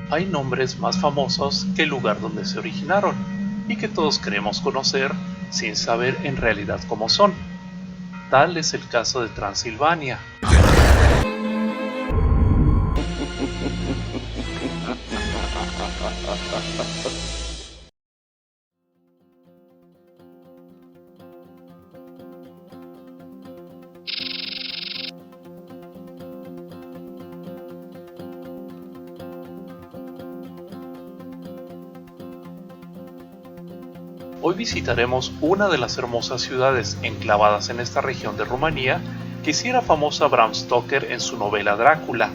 hay nombres más famosos que el lugar donde se originaron y que todos queremos conocer sin saber en realidad cómo son. Tal es el caso de Transilvania. Hoy visitaremos una de las hermosas ciudades enclavadas en esta región de Rumanía que hiciera famosa a Bram Stoker en su novela Drácula.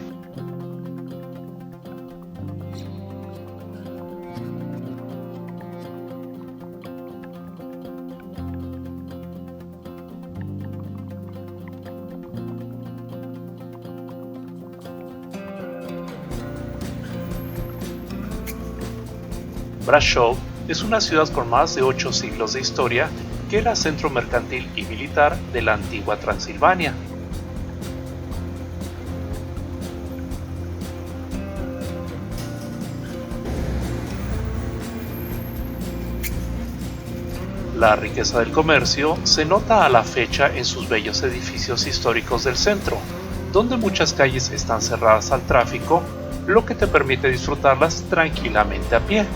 Brașov es una ciudad con más de 8 siglos de historia que era centro mercantil y militar de la antigua Transilvania. La riqueza del comercio se nota a la fecha en sus bellos edificios históricos del centro, donde muchas calles están cerradas al tráfico, lo que te permite disfrutarlas tranquilamente a pie.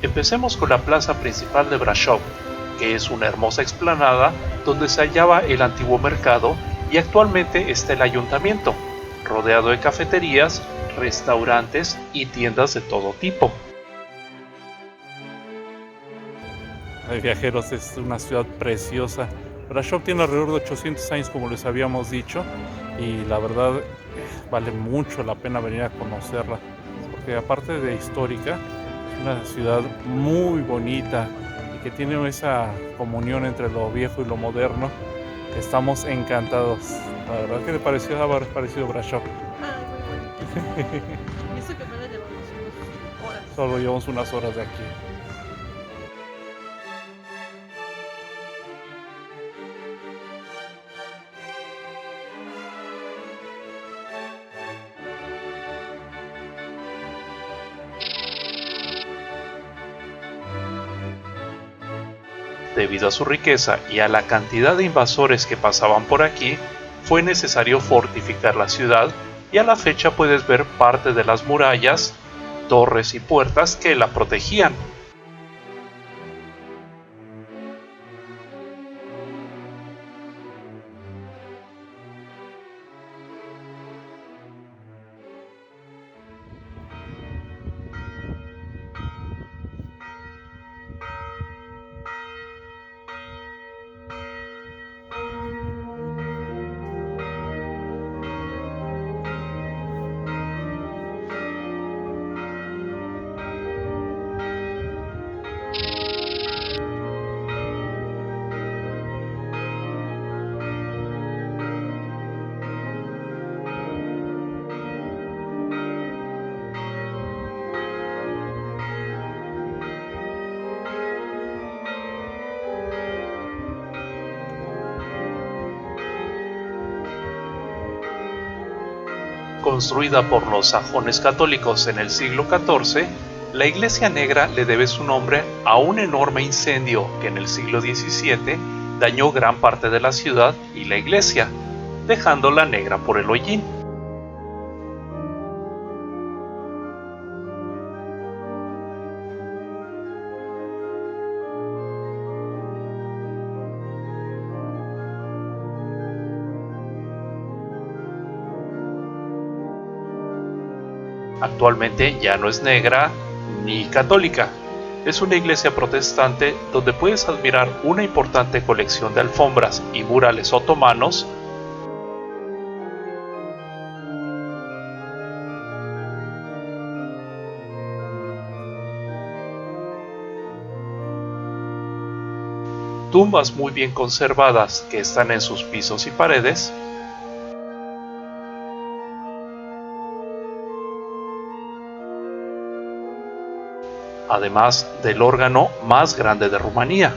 Empecemos con la plaza principal de Brașov, que es una hermosa explanada donde se hallaba el antiguo mercado y actualmente está el ayuntamiento, rodeado de cafeterías, restaurantes y tiendas de todo tipo. Viajeros, es una ciudad preciosa. Brașov tiene alrededor de 800 años, como les habíamos dicho, y la verdad vale mucho la pena venir a conocerla, porque aparte de histórica, es una ciudad muy bonita y que tiene esa comunión entre lo viejo y lo moderno. Estamos encantados. La verdad, ¿qué te pareció haber parecido Brașov? Muy bonito. Y eso que apenas llevamos unas horas. Solo llevamos unas horas de aquí. Debido a su riqueza y a la cantidad de invasores que pasaban por aquí, fue necesario fortificar la ciudad y a la fecha puedes ver parte de las murallas, torres y puertas que la protegían. Construida por los sajones católicos en el siglo XIV, la Iglesia Negra le debe su nombre a un enorme incendio que en el siglo XVII dañó gran parte de la ciudad y la iglesia, dejándola negra por el hollín. Actualmente ya no es negra ni católica. Es una iglesia protestante donde puedes admirar una importante colección de alfombras y murales otomanos, tumbas muy bien conservadas que están en sus pisos y paredes, además del órgano más grande de Rumanía.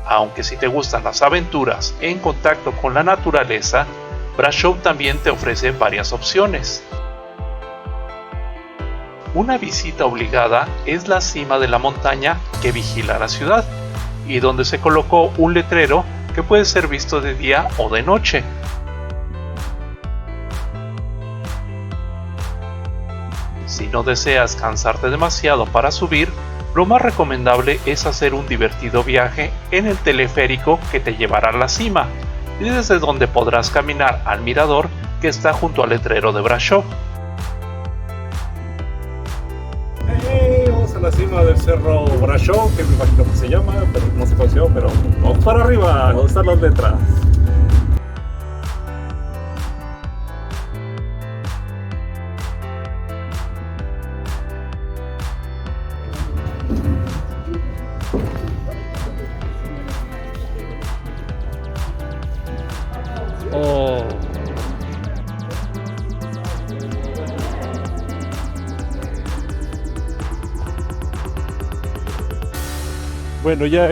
Aunque si te gustan las aventuras en contacto con la naturaleza, Brașov también te ofrece varias opciones. Una visita obligada es la cima de la montaña que vigila la ciudad y donde se colocó un letrero que puede ser visto de día o de noche. Si no deseas cansarte demasiado para subir, lo más recomendable es hacer un divertido viaje en el teleférico que te llevará a la cima y desde donde podrás caminar al mirador que está junto al letrero de Brașov. Vamos a la cima del cerro Brașov, que me imagino que se llama, pero no se conoció, pero vamos para arriba, donde están las letras. Oh. Bueno, ya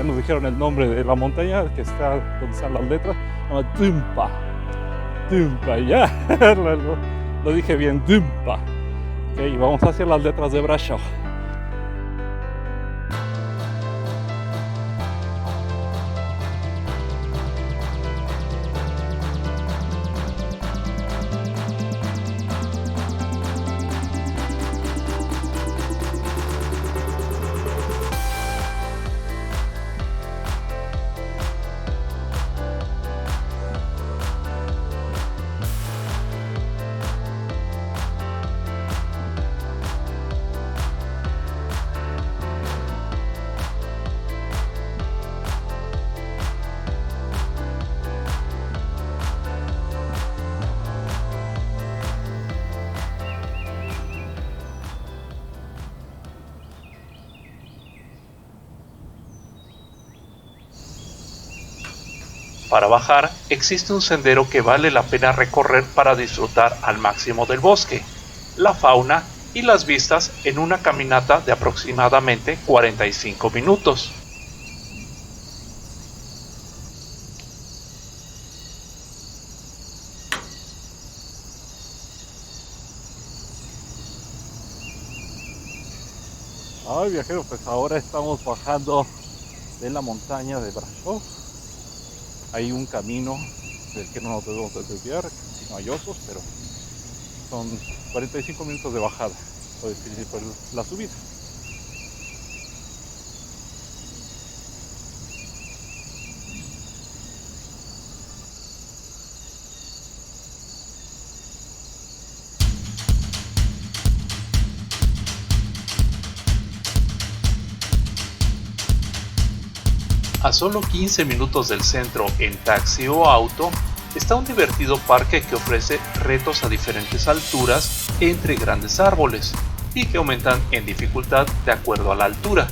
nos dijeron el nombre de la montaña que está donde están las letras. Se llama Dumpa. Dumpa, ya. lo dije bien, Dumpa. Ok, vamos hacia las letras de Brașov. Para bajar, existe un sendero que vale la pena recorrer para disfrutar al máximo del bosque, la fauna y las vistas en una caminata de aproximadamente 45 minutos. Ay, viajero, pues ahora estamos bajando de la montaña de Brașov. Hay un camino del que no nos debemos desviar, si no hay osos, pero son 45 minutos de bajada, o de la subida. A solo 15 minutos del centro en taxi o auto está un divertido parque que ofrece retos a diferentes alturas entre grandes árboles y que aumentan en dificultad de acuerdo a la altura.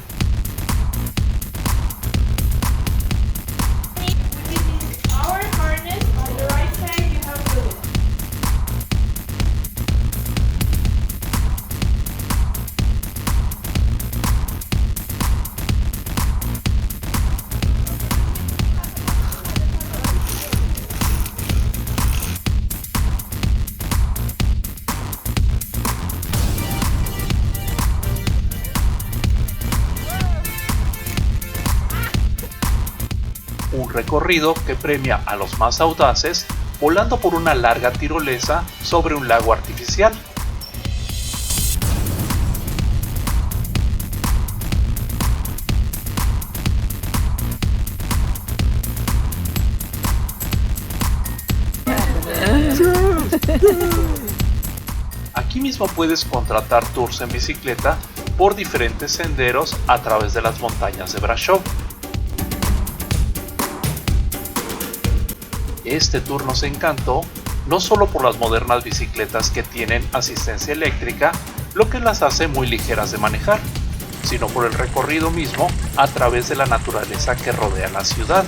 Un recorrido que premia a los más audaces volando por una larga tirolesa sobre un lago artificial. Aquí mismo puedes contratar tours en bicicleta por diferentes senderos a través de las montañas de Brașov. Este tour nos encantó no solo por las modernas bicicletas que tienen asistencia eléctrica, lo que las hace muy ligeras de manejar, sino por el recorrido mismo a través de la naturaleza que rodea la ciudad.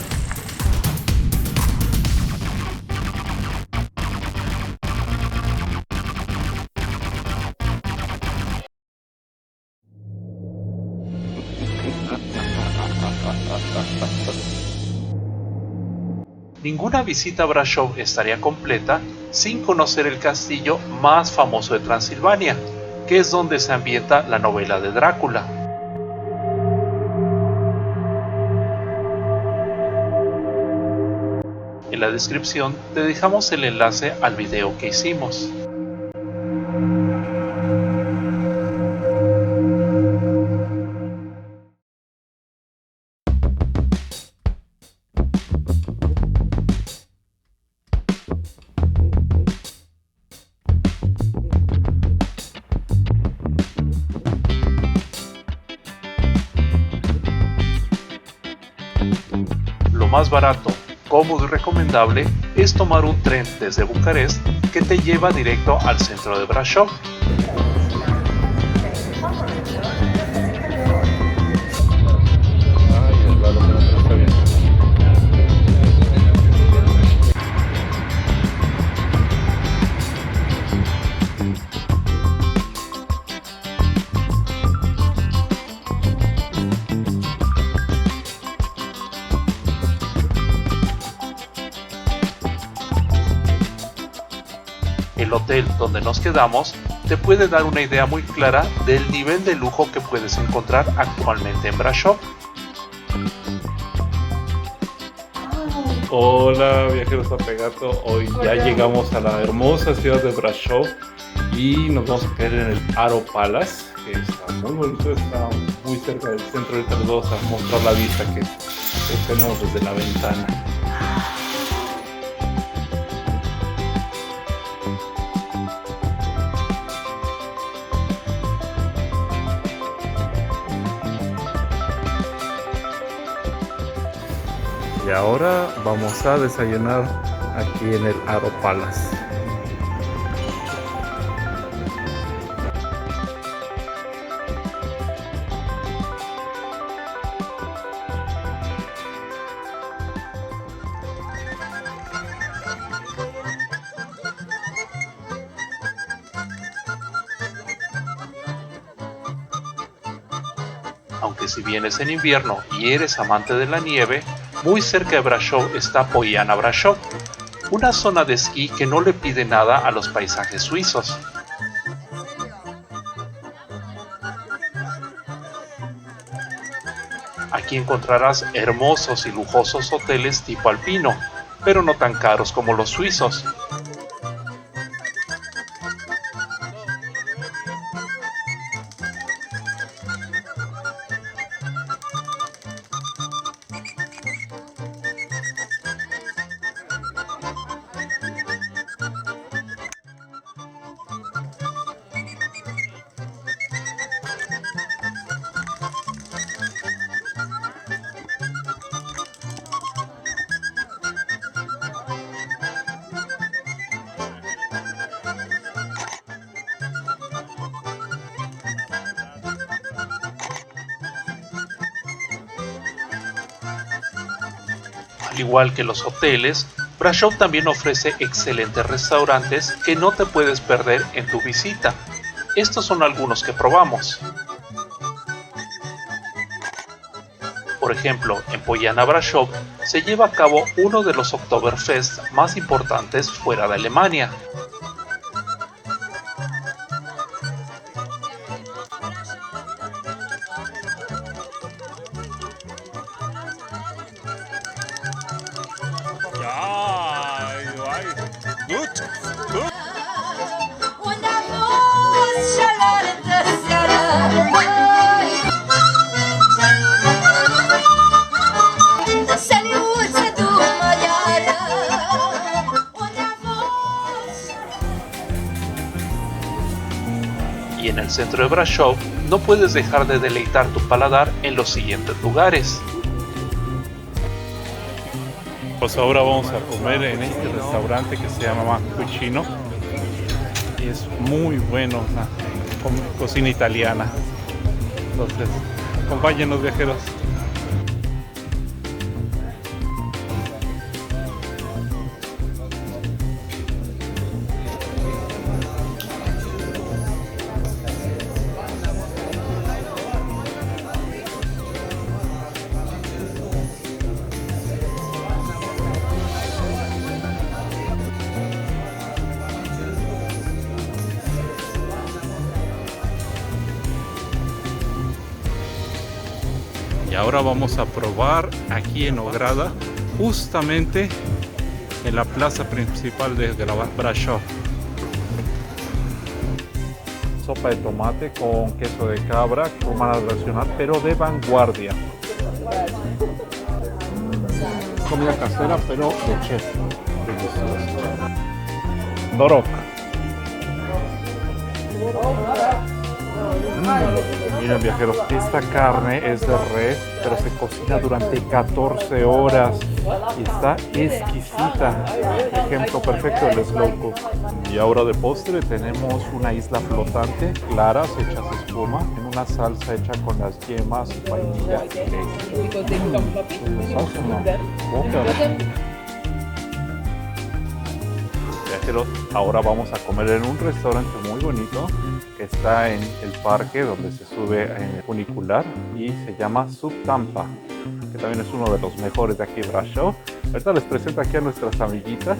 Ninguna visita a Brașov estaría completa sin conocer el castillo más famoso de Transilvania, que es donde se ambienta la novela de Drácula. En la descripción te dejamos el enlace al video que hicimos. Lo más barato, cómodo y recomendable es tomar un tren desde Bucarest que te lleva directo al centro de Brașov. El hotel donde nos quedamos te puede dar una idea muy clara del nivel de lujo que puedes encontrar actualmente en Brașov. Hola viajeros a Pegato, hoy ya llegamos a la hermosa ciudad de Brașov y nos vamos a quedar en el Aro Palace, que está muy bonito, está muy cerca del centro. Ahorita les vamos a mostrar la vista que tenemos desde la ventana. Y ahora vamos a desayunar aquí en el Aro Palace. Aunque si vienes en invierno y eres amante de la nieve, muy cerca de Brașov está Poiana Brașov, una zona de esquí que no le pide nada a los paisajes suizos. Aquí encontrarás hermosos y lujosos hoteles tipo alpino, pero no tan caros como los suizos. Al igual que los hoteles, Brașov también ofrece excelentes restaurantes que no te puedes perder en tu visita. Estos son algunos que probamos. Por ejemplo, en Poiana Brașov se lleva a cabo uno de los Oktoberfest más importantes fuera de Alemania. Y en el centro de Brașov no puedes dejar de deleitar tu paladar en los siguientes lugares. Pues ahora vamos a comer en este restaurante que se llama Cucino y es muy bueno, una cocina italiana. Entonces, acompáñenos, viajeros. Y ahora vamos a probar aquí en Ograda, justamente en la plaza principal de Brașov. Sopa de tomate con queso de cabra, romana tradicional, pero de vanguardia. Comida casera, pero de chef. Delicioso. Dorok. Miren, viajeros, esta carne es de res, pero se cocina durante 14 horas y está exquisita. Ejemplo perfecto del slow cook. Y ahora de postre tenemos una isla flotante, claras, hechas de espuma, en una salsa hecha con las yemas, vainilla y leche. Viajeros, ahora vamos a comer en un restaurante muy bonito que está en el parque donde se sube en el funicular y se llama Subtampa, que también es uno de los mejores de aquí en Brașov. Ahorita les presento aquí a nuestras amiguitas.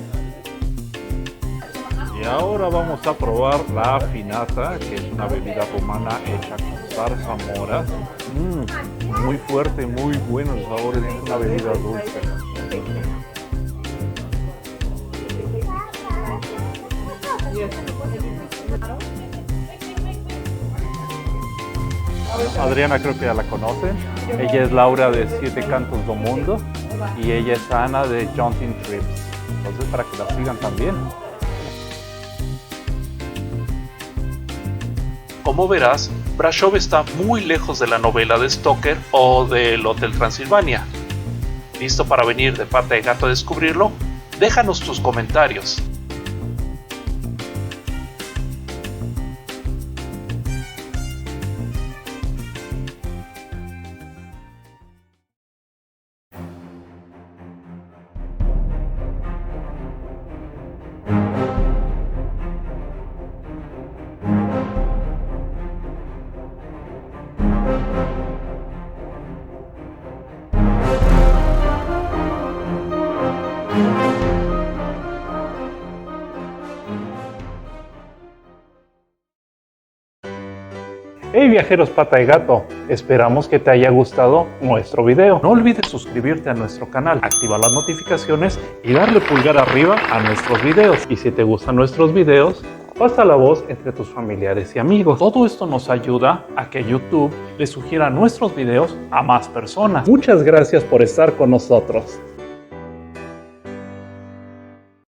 Y ahora vamos a probar la finata, que es una bebida romana hecha con zarzamora. Muy fuerte, muy bueno el sabor, es una bebida dulce. Adriana creo que ya la conocen. Ella es Laura de Siete Cantos do Mundo y ella es Ana de Jumping Trips. Entonces, para que la sigan también. Como verás, Brașov está muy lejos de la novela de Stoker o del Hotel Transilvania. ¿Listo para venir de Pata de Gato a descubrirlo? Déjanos tus comentarios. Hey viajeros Pata de Gato, esperamos que te haya gustado nuestro video. No olvides suscribirte a nuestro canal, activar las notificaciones y darle pulgar arriba a nuestros videos. Y si te gustan nuestros videos, pasa la voz entre tus familiares y amigos. Todo esto nos ayuda a que YouTube le sugiera nuestros videos a más personas. Muchas gracias por estar con nosotros.